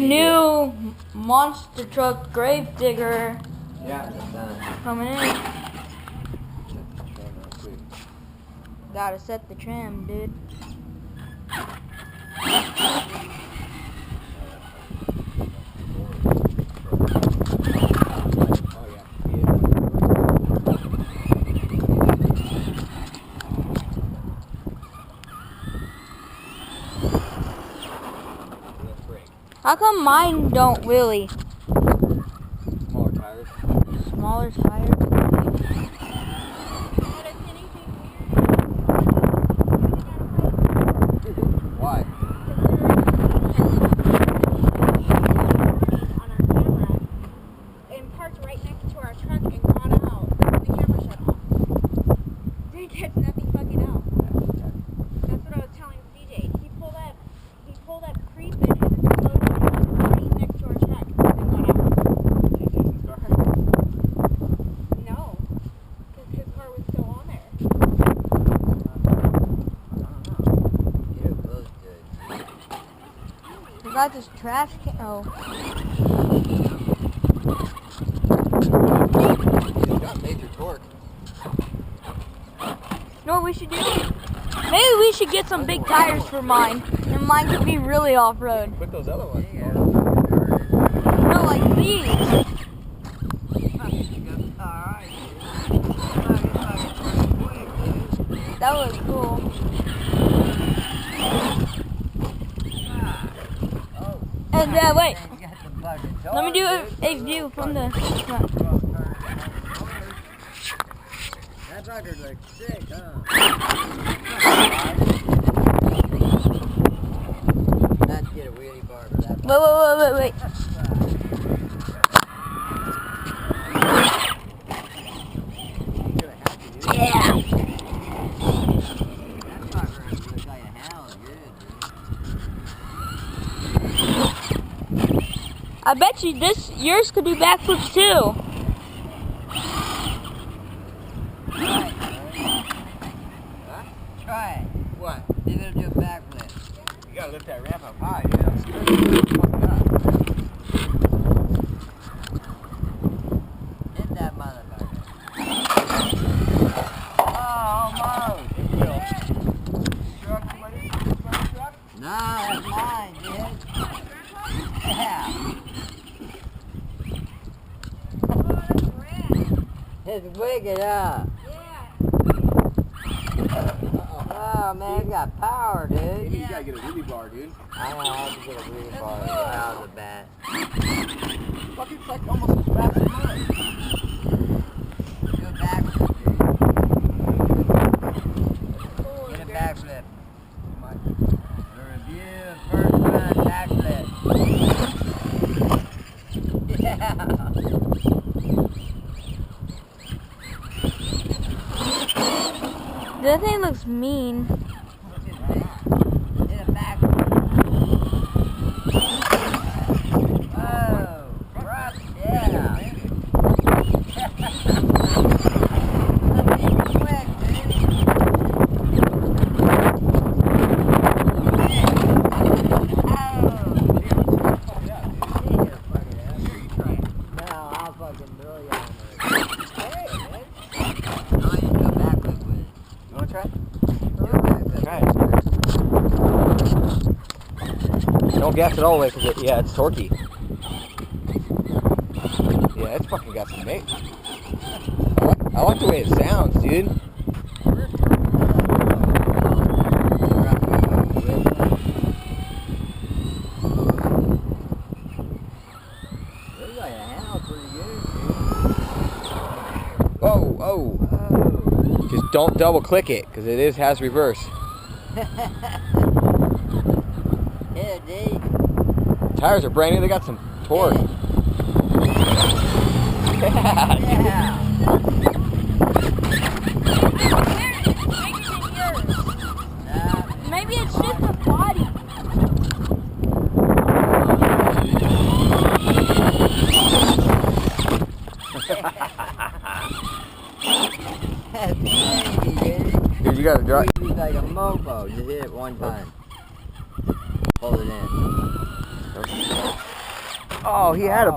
New monster truck grave digger. Yeah, it's done. Coming in. Gotta set the trim, dude. How come mine don't wheelie? Smaller tires. Smaller tires? Why? On our camera and parked right next to our truck and got out. The camera shut off. Didn't catch nothing fucking out. That's what I was telling CJ. He pulled that creep in and slowed down right next to our truck and got out. No, because his car was still on there. We got this trash can. Oh. It's got major torque. You know what we should do? Maybe we should get some big tires for mine. And mine could be really off-road. Put those other ones. No, like these. That was cool. And wait. Let me do a view from the front. That fucker looks sick, huh? Let's get a wheelie bar for that. Wait. Yeah. That fucker looks like a hell good, I bet you yours could do backflips too. Try it. What? You're gonna do a backflip. You gotta lift that ramp up high, dude. I'm scared you're gonna fuck it up. Hit that motherfucker. Oh, almost. Truck, somebody? Truck? No, that's mine, dude. Yeah. It's wicked up. Oh man, it's got power, dude. You gotta get a wheelie bar, dude. I know, I have to get a wheelie bar right out of the bat. Fuck, it's like almost as fast as mine. Do a backflip, dude. Get a backflip. The review of first run backflip. Yeah. That thing looks mean. Look at that. Hit a back. Oh, rough, yeah. Look at it quick, dude. No, I'll fucking throw you on there. Hey, man. No, you do a backflip with it. You wanna try it? Try it. Don't gas it all the way because it's torquey. Yeah, it's fucking got some weight. I like the way it sounds, dude. Looks like a handle pretty good, dude. Oh. Just don't double click it because it has reverse. Yeah, dude. Tires are brand new, they got some torque. Yeah. Maybe it's just the body. That's crazy, dude. Dude, you gotta drive. It's like a mofo. Just hit it one time. Hold it in. Oh, he had a